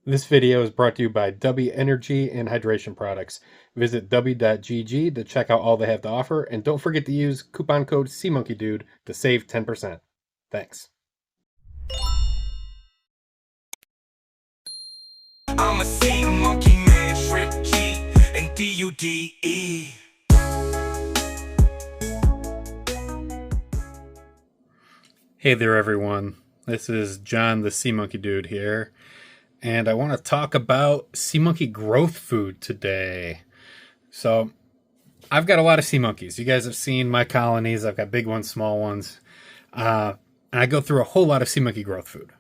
This video is brought to you by W Energy and Hydration Products. Visit w.gg to check out all they have to offer, and don't forget to use coupon code SeaMonkeyDude to save 10%. Thanks. I'm a sea monkey man, Trip G and D-U-D-E. Hey there, everyone. This is John, the Sea Monkey Dude here, and I want to talk about sea monkey growth food today. So, I've got a lot of sea monkeys. You guys have seen my colonies. I've got big ones, small ones, and I go through a whole lot of sea monkey growth food.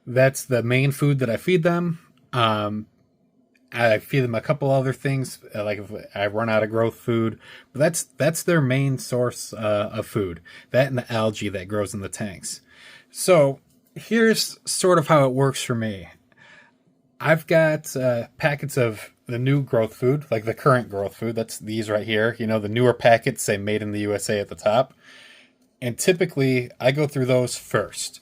That's the main food that I feed them. I feed them a couple other things, like if I run out of growth food, but that's their main source of food. That and the algae that grows in the tanks. So here's sort of how it works for me. I've got packets of the new growth food, like the current growth food. That's these right here. You know, the newer packets say "Made in the USA" at the top. And typically, I go through those first.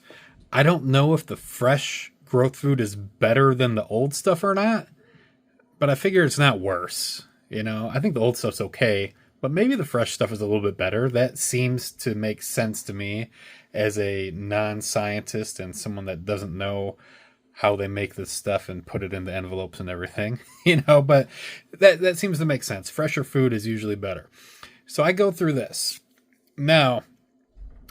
I don't know if the fresh growth food is better than the old stuff or not, but I figure it's not worse. You know, I think the old stuff's okay, but maybe the fresh stuff is a little bit better. That seems to make sense to me as a non-scientist and someone that doesn't know how they make this stuff and put it in the envelopes and everything, you know, but that seems to make sense. Fresher food is usually better. So I go through this. Now,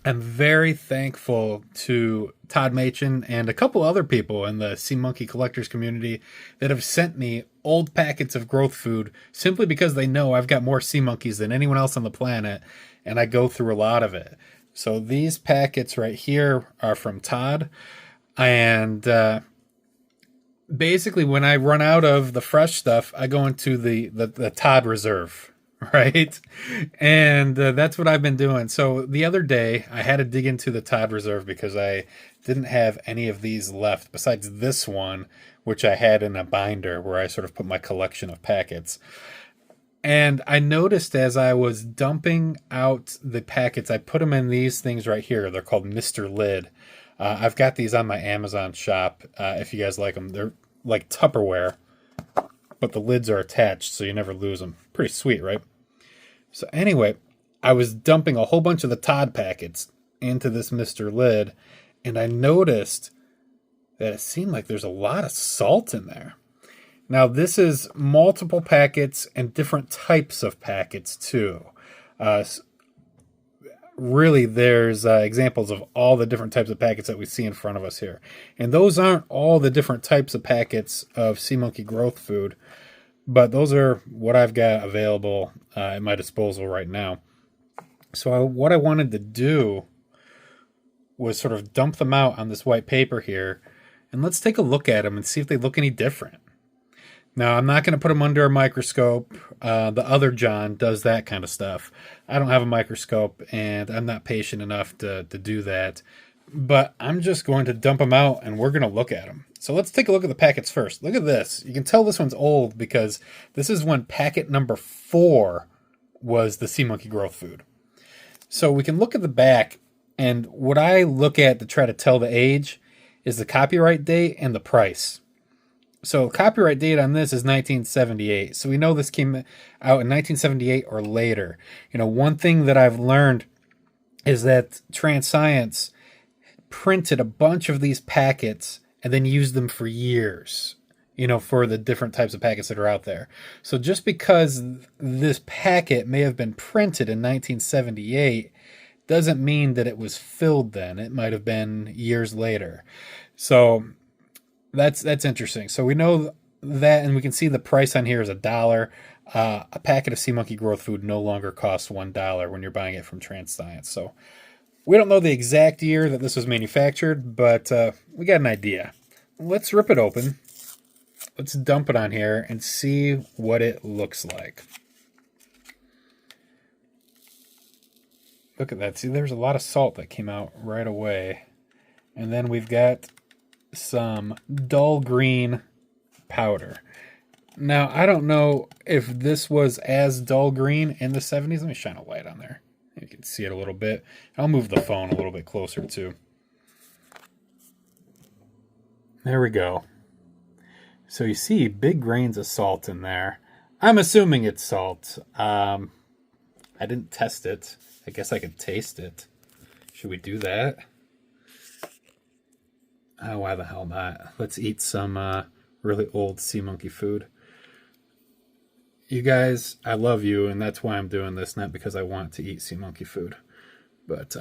I'm very thankful to Todd Machin and a couple other people in the Sea Monkey Collectors community that have sent me old packets of growth food simply because they know I've got more sea monkeys than anyone else on the planet, and I go through a lot of it. So these packets right here are from Todd, and basically when I run out of the fresh stuff, I go into the Todd Reserve, right? And that's what I've been doing. So the other day, I had to dig into the Todd Reserve because I didn't have any of these left besides this one, which I had in a binder where I sort of put my collection of packets. And I noticed as I was dumping out the packets, I put them in these things right here. They're called Mr. Lid. I've got these on my Amazon shop. If you guys like them, they're like Tupperware, but the lids are attached so you never lose them. Pretty sweet, right? So anyway, I was dumping a whole bunch of the Todd packets into this Mr. Lid, and I noticed that it seemed like there's a lot of salt in there. Now, this is multiple packets and different types of packets, too. Uh, really, there's examples of all the different types of packets that we see in front of us here. And those aren't all the different types of packets of sea monkey growth food, but those are what I've got available at my disposal right now. So what I wanted to do was sort of dump them out on this white paper here, and let's take a look at them and see if they look any different. Now, I'm not going to put them under a microscope. The other John does that kind of stuff. I don't have a microscope, and I'm not patient enough to do that. But I'm just going to dump them out, and we're going to look at them. So let's take a look at the packets first. Look at this. You can tell this one's old because this is when packet number 4 was the sea monkey growth food. So we can look at the back, and what I look at to try to tell the age is the copyright date and the price. So copyright date on this is 1978. So we know this came out in 1978 or later. You know, one thing that I've learned is that Transscience printed a bunch of these packets and then used them for years, you know, for the different types of packets that are out there. So just because this packet may have been printed in 1978 doesn't mean that it was filled then. It might have been years later. So that's interesting. So we know that, and we can see the price on here is $1. A packet of sea monkey growth food no longer costs $1 when you're buying it from Transscience. So we don't know the exact year that this was manufactured, but we got an idea. Let's rip it open. Let's dump it on here and see what it looks like. Look at that. See, there's a lot of salt that came out right away. And then we've got some dull green powder. Now, I don't know if this was as dull green in the 70s. Let me shine a light on there. You can see it a little bit. I'll move the phone a little bit closer too. There we go. So you see big grains of salt in there. I'm assuming it's salt. I didn't test it. I guess I could taste it. Should we do that? Oh, why the hell not? Let's eat some really old sea monkey food. You guys, I love you, and that's why I'm doing this, not because I want to eat sea monkey food. But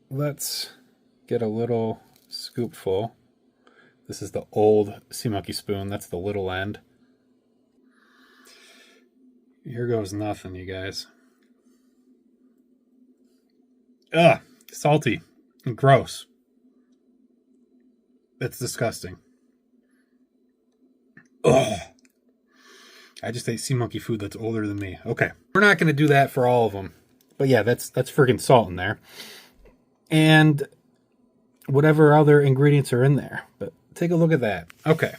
let's get a little scoopful. This is the old sea monkey spoon. That's the little end. Here goes nothing, you guys. Ugh, salty and gross. That's disgusting. Ugh. I just ate sea monkey food that's older than me. Okay, we're not going to do that for all of them. But yeah, that's freaking salt in there. And whatever other ingredients are in there. But take a look at that. Okay.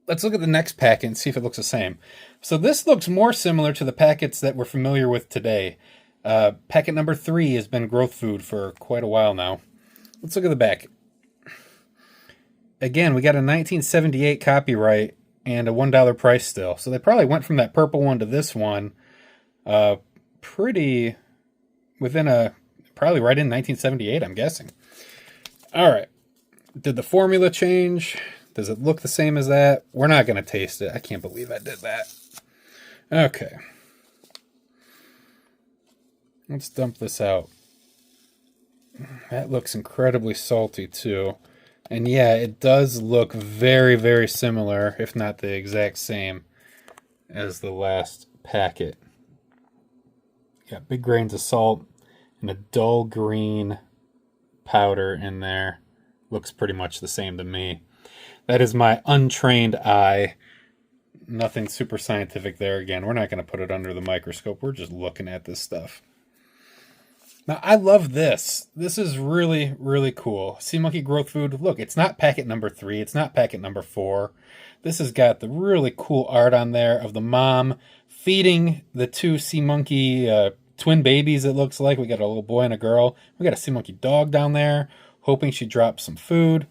Let's look at the next packet and see if it looks the same. So this looks more similar to the packets that we're familiar with today. Packet number 3 has been growth food for quite a while now. Let's look at the back. Again, we got a 1978 copyright and a $1 price still. So they probably went from that purple one to this one pretty within probably right in 1978, I'm guessing. All right. Did the formula change? Does it look the same as that? We're not going to taste it. I can't believe I did that. Okay. Let's dump this out. That looks incredibly salty too. And yeah, it does look very, very similar, if not the exact same, as the last packet. Got big grains of salt and a dull green powder in there. Looks pretty much the same to me. That is my untrained eye. Nothing super scientific there. Again, we're not going to put it under the microscope. We're just looking at this stuff. Now, I love this. This is really, really cool. Sea monkey growth food. Look, it's not packet number 3. It's not packet number 4. This has got the really cool art on there of the mom feeding the 2 sea monkey twin babies, it looks like. We got a little boy and a girl. We got a sea monkey dog down there, hoping she drops some food.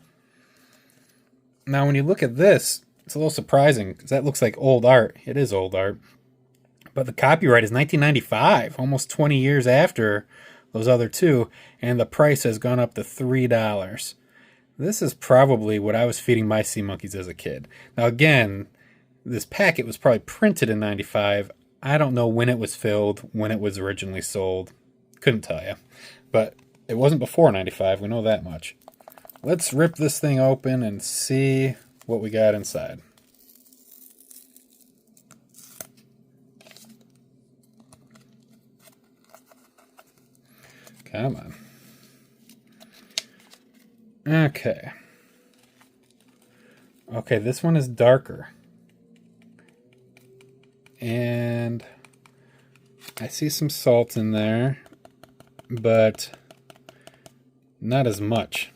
Now, when you look at this, it's a little surprising because that looks like old art. It is old art. But the copyright is 1995, almost 20 years after those other 2, and the price has gone up to $3. This is probably what I was feeding my sea monkeys as a kid. Now, again, this packet was probably printed in 95. I don't know when it was filled, when it was originally sold. Couldn't tell you. But it wasn't before 95, we know that much. Let's rip this thing open and see what we got inside. Come on. Okay. Okay, this one is darker. And I see some salt in there, but not as much.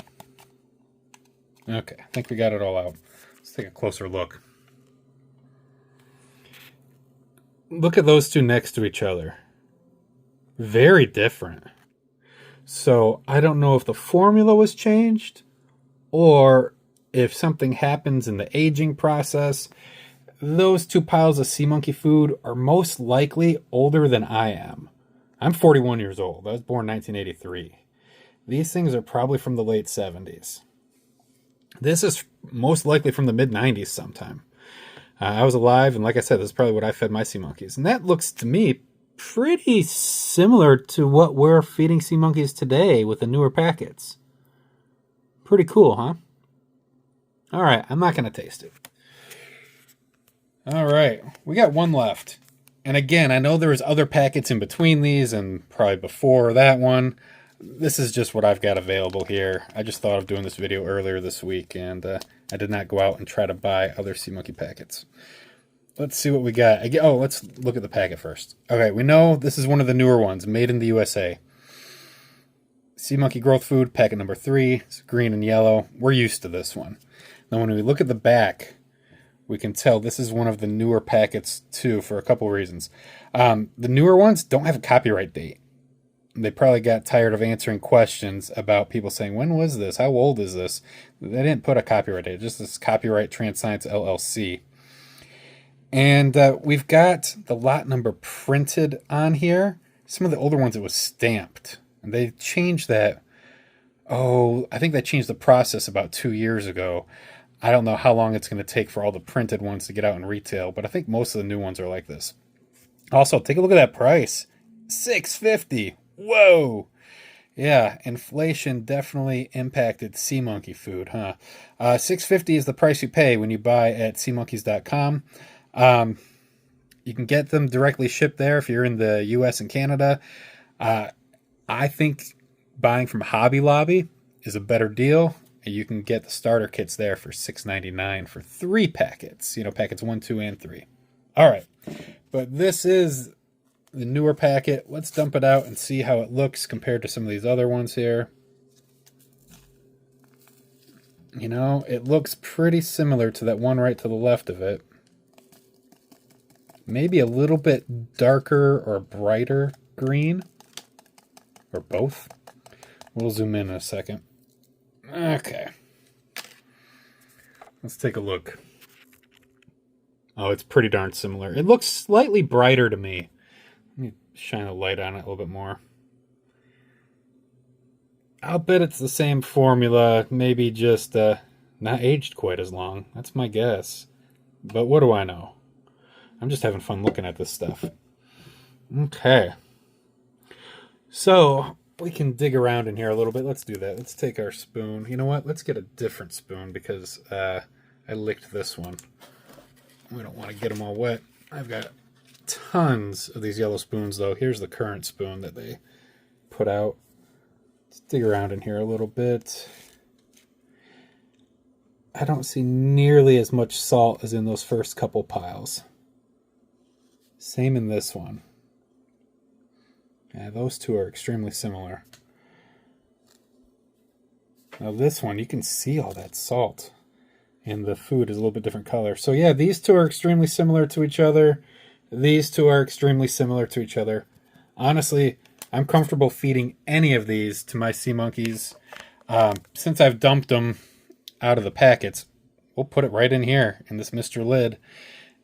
Okay, I think we got it all out. Let's take a closer look. Look at those 2 next to each other. Very different. So I don't know if the formula was changed or if something happens in the aging process. Those 2 piles of sea monkey food are most likely older than I am. I'm 41 years old. I was born in 1983. These things are probably from the late 70s. This is most likely from the mid-90s sometime. I was alive, and like I said, this is probably what I fed my sea monkeys. And that looks to me pretty similar to what we're feeding sea monkeys today with the newer packets. Pretty cool, huh? All right, I'm not going to taste it. All right, we got one left. And again, I know there was other packets in between these and probably before that one. This is just what I've got available here. I just thought of doing this video earlier this week, and I did not go out and try to buy other sea monkey packets. Let's see what we got. Let's look at the packet first. Okay, we know this is one of the newer ones, made in the USA. Sea monkey growth food, packet number 3. It's green and yellow. We're used to this one. Now, when we look at the back, we can tell this is one of the newer packets too, for a couple reasons. The newer ones don't have a copyright date. they probably got tired of answering questions about people saying, when was this? How old is this? They didn't put a copyright date, just this Copyright Transscience LLC. And we've got the lot number printed on here. Some of the older ones, it was stamped. And they changed that. Oh, I think they changed the process about 2 years ago. I don't know how long it's going to take for all the printed ones to get out in retail, but I think most of the new ones are like this. Also, take a look at that price. $6.50. Whoa. Yeah, inflation definitely impacted Sea Monkey food, huh? $6.50 is the price you pay when you buy at SeaMonkeys.com. You can get them directly shipped there if you're in the US and Canada. I think buying from Hobby Lobby is a better deal. You can get the starter kits there for $6.99 for 3 packets. You know, packets 1, 2, and 3. All right. But this is the newer packet. Let's dump it out and see how it looks compared to some of these other ones here. You know, it looks pretty similar to that one right to the left of it. Maybe a little bit darker or brighter green. Or both. We'll zoom in a second. Okay. Let's take a look. Oh, it's pretty darn similar. It looks slightly brighter to me. Let me shine a light on it a little bit more. I'll bet it's the same formula, maybe just not aged quite as long. That's my guess. But what do I know? I'm just having fun looking at this stuff. Okay. So, we can dig around in here a little bit. Let's do that. Let's take our spoon. You know what? Let's get a different spoon because I licked this one. We don't want to get them all wet. I've got tons of these yellow spoons, though. Here's the current spoon that they put out. Let's dig around in here a little bit. I don't see nearly as much salt as in those first couple piles. Same in this one. Yeah, those two are extremely similar. Now this one, you can see all that salt. And the food is a little bit different color. So yeah, these two are extremely similar to each other. These two are extremely similar to each other. Honestly, I'm comfortable feeding any of these to my sea monkeys. Since I've dumped them out of the packets, we'll put it right in here in this Mr. Lid.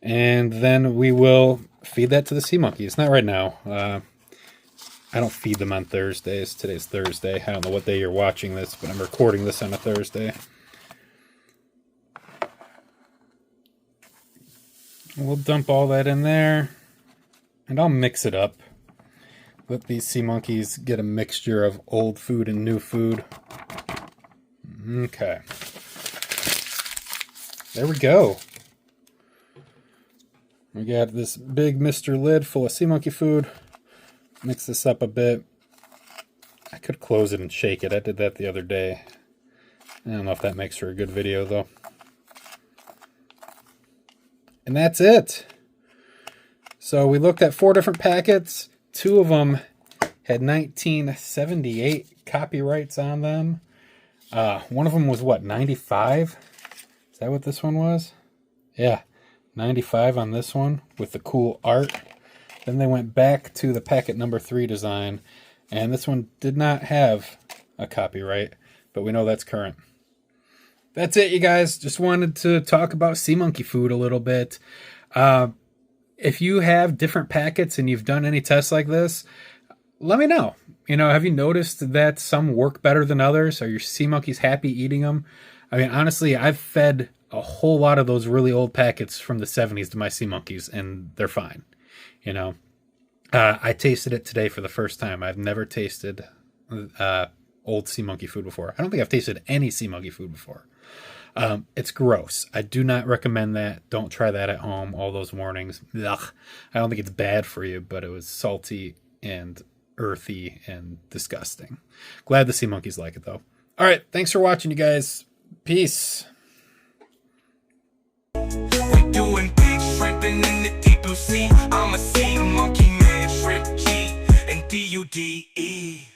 And then we will feed that to the sea monkeys. Not right now. I don't feed them on Thursdays. Today's Thursday. I don't know what day you're watching this, but I'm recording this on a Thursday. We'll dump all that in there, and I'll mix it up. Let these sea monkeys get a mixture of old food and new food. Okay. There we go. We got this big Mr. Lid full of sea monkey food. Mix this up a bit. I could close it and shake it. I did that the other day. I don't know if that makes for a good video, though. And that's it. So we looked at 4 different packets. 2 of them had 1978 copyrights on them. One of them was what, 95? Is that what this one was? Yeah, 95 on this one with the cool art. Then they went back to the packet number 3 design, and this one did not have a copyright, but we know that's current. That's it, you guys. Just wanted to talk about sea monkey food a little bit. If you have different packets and you've done any tests like this, let me know. You know, have you noticed that some work better than others? Are your sea monkeys happy eating them? I mean, honestly, I've fed a whole lot of those really old packets from the 70s to my sea monkeys, and they're fine. You know, I tasted it today for the first time. I've never tasted old sea monkey food before. I don't think I've tasted any sea monkey food before. It's gross. I do not recommend that. Don't try that at home. All those warnings. Ugh. I don't think it's bad for you, but it was salty and earthy and disgusting. Glad the sea monkeys like it, though. All right. Thanks for watching, you guys. Peace. We doing big shrimping in the deep blue sea. I'm a sea monkey man, Shrimp G and DUDE.